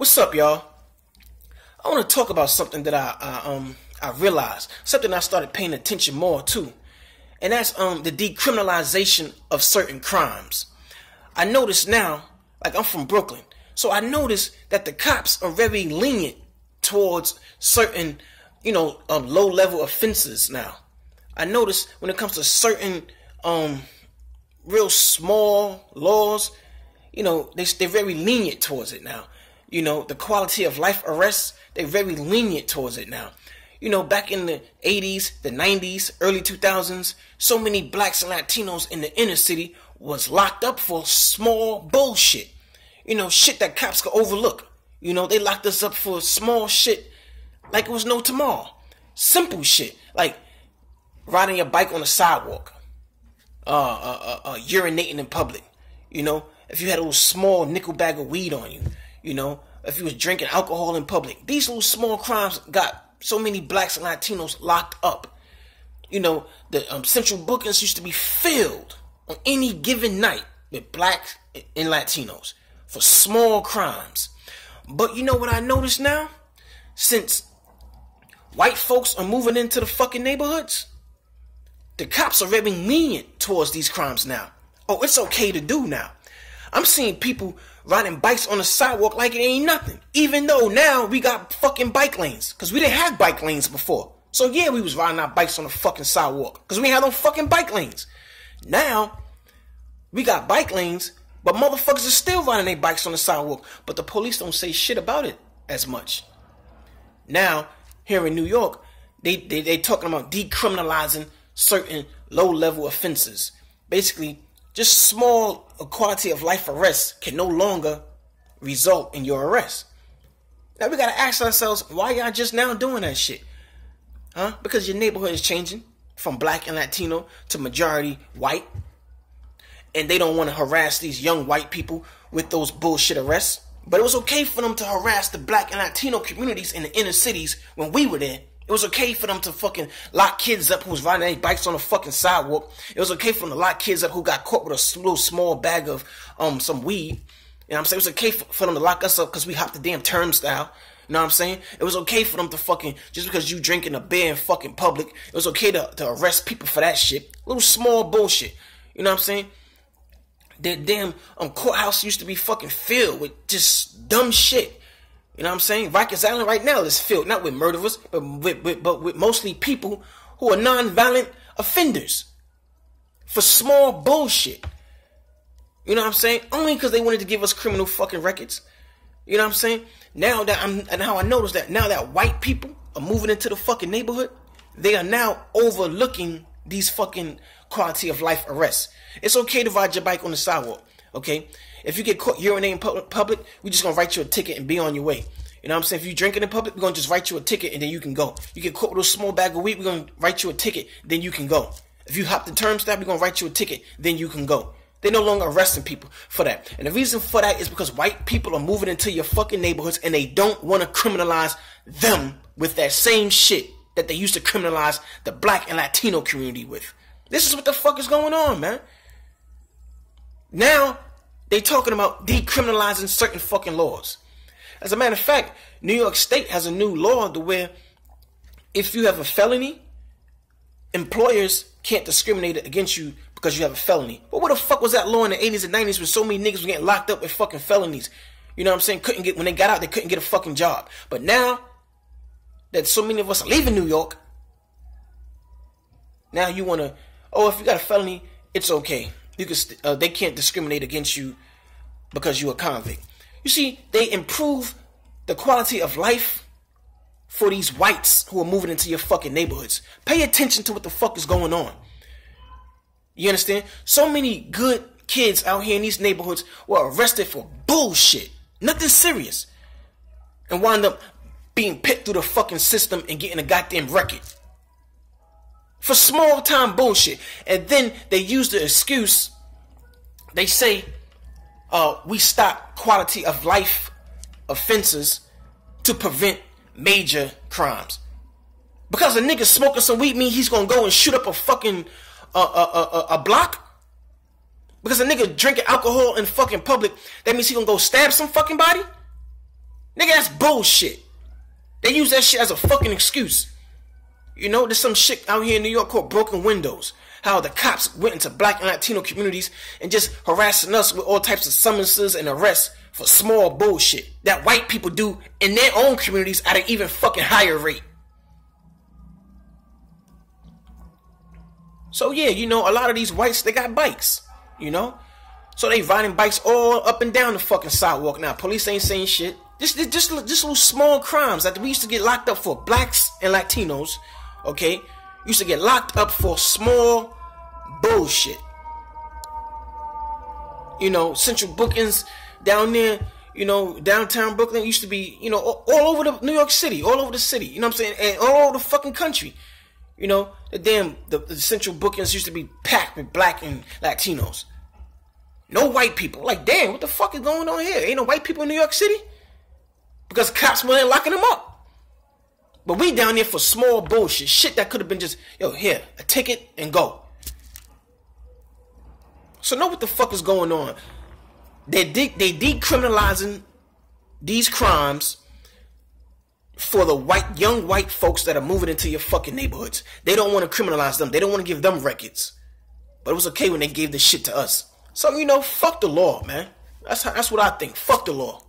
What's up, y'all? I want to talk about something that I realized, something I started paying attention more to, and that's the decriminalization of certain crimes. I notice now, like I'm from Brooklyn, so I notice that the cops are very lenient towards certain, low-level offenses now. I notice when it comes to certain real small laws, they're very lenient towards it now. The quality of life arrests, they're very lenient towards it now. Back in the 80s, the 90s, early 2000s, so many blacks and Latinos in the inner city was locked up for small bullshit. Shit that cops could overlook. They locked us up for small shit like it was no tomorrow. Simple shit, like riding your bike on the sidewalk, urinating in public, if you had a little small nickel bag of weed on you, if you was drinking alcohol in public. These little small crimes got so many blacks and Latinos locked up. The central bookings used to be filled on any given night with blacks and Latinos for small crimes. But you know what I noticed now? Since white folks are moving into the fucking neighborhoods, the cops are very lenient towards these crimes now. Oh, it's okay to do now. I'm seeing people riding bikes on the sidewalk like it ain't nothing. Even though now we got fucking bike lanes. Because we didn't have bike lanes before. So yeah, we was riding our bikes on the fucking sidewalk. Because we had no fucking bike lanes. Now, we got bike lanes, but motherfuckers are still riding their bikes on the sidewalk. But the police don't say shit about it as much. Now, here in New York, they talking about decriminalizing certain low-level offenses. Basically, just small quality of life arrests can no longer result in your arrest. Now we gotta ask ourselves, why y'all just now doing that shit? Huh? Because your neighborhood is changing from black and Latino to majority white. And they don't want to harass these young white people with those bullshit arrests. But it was okay for them to harass the black and Latino communities in the inner cities when we were there. It was okay for them to fucking lock kids up who was riding their bikes on the fucking sidewalk. It was okay for them to lock kids up who got caught with a little small bag of some weed. You know what I'm saying? It was okay for them to lock us up because we hopped the damn turnstile. You know what I'm saying? It was okay for them to fucking, just because you drinking a beer in fucking public, it was okay to arrest people for that shit. Little small bullshit. You know what I'm saying? The damn courthouse used to be fucking filled with just dumb shit. You know what I'm saying? Rikers Island right now is filled, not with murderers, but with mostly people who are non-violent offenders for small bullshit. You know what I'm saying? Only because they wanted to give us criminal fucking records. You know what I'm saying? Now I notice that now that white people are moving into the fucking neighborhood, they are now overlooking these fucking quality of life arrests. It's okay to ride your bike on the sidewalk, okay? If you get caught urinating in public, we're just going to write you a ticket and be on your way. You know what I'm saying? If you drinking in public, we're going to just write you a ticket and then you can go. You get caught with a small bag of weed, we're going to write you a ticket, then you can go. If you hop the turnstile, we're going to write you a ticket, then you can go. They're no longer arresting people for that. And the reason for that is because white people are moving into your fucking neighborhoods and they don't want to criminalize them with that same shit that they used to criminalize the black and Latino community with. This is what the fuck is going on, man. Now, they talking about decriminalizing certain fucking laws. As a matter of fact, New York State has a new law to where if you have a felony, employers can't discriminate against you because you have a felony. But what the fuck was that law in the 80s and 90s when so many niggas were getting locked up with fucking felonies? You know what I'm saying? When they got out, they couldn't get a fucking job. But now that so many of us are leaving New York, now you want to, if you got a felony, it's okay. You can they can't discriminate against you because you're a convict. You see, they improve the quality of life for these whites who are moving into your fucking neighborhoods. Pay attention to what the fuck is going on. You understand? So many good kids out here in these neighborhoods were arrested for bullshit. Nothing serious. And wind up being picked through the fucking system and getting a goddamn record. For small time bullshit. And then they use the excuse, they say, we stop quality of life offenses to prevent major crimes. Because a nigga smoking some weed mean he's gonna go and shoot up a fucking a block? Because a nigga drinking alcohol in fucking public, that means he gonna go stab some fucking body? Nigga, that's bullshit. They use that shit as a fucking excuse. You know, there's some shit out here in New York called broken windows. How the cops went into Black and Latino communities and just harassing us with all types of summonses and arrests for small bullshit that white people do in their own communities at an even fucking higher rate. So yeah, you know, a lot of these whites, they got bikes, you know? So they riding bikes all up and down the fucking sidewalk now. Police ain't saying shit. Just little small crimes that we used to get locked up for. Blacks and Latinos, okay, used to get locked up for small bullshit. You know, central bookings down there, you know, downtown Brooklyn used to be, you know, all over the New York City, all over the city, you know what I'm saying, and all over the fucking country. You know, the central bookings used to be packed with Black and Latinos. No white people. Like, damn, what the fuck is going on here? Ain't no white people in New York City? Because cops weren't locking them up. But we down there for small bullshit. Shit that could have been just, yo, here, a ticket and go. So know what the fuck is going on. They decriminalizing these crimes for the young white folks that are moving into your fucking neighborhoods. They don't want to criminalize them. They don't want to give them records. But it was okay when they gave this shit to us. So, you know, fuck the law, man. That's what I think. Fuck the law.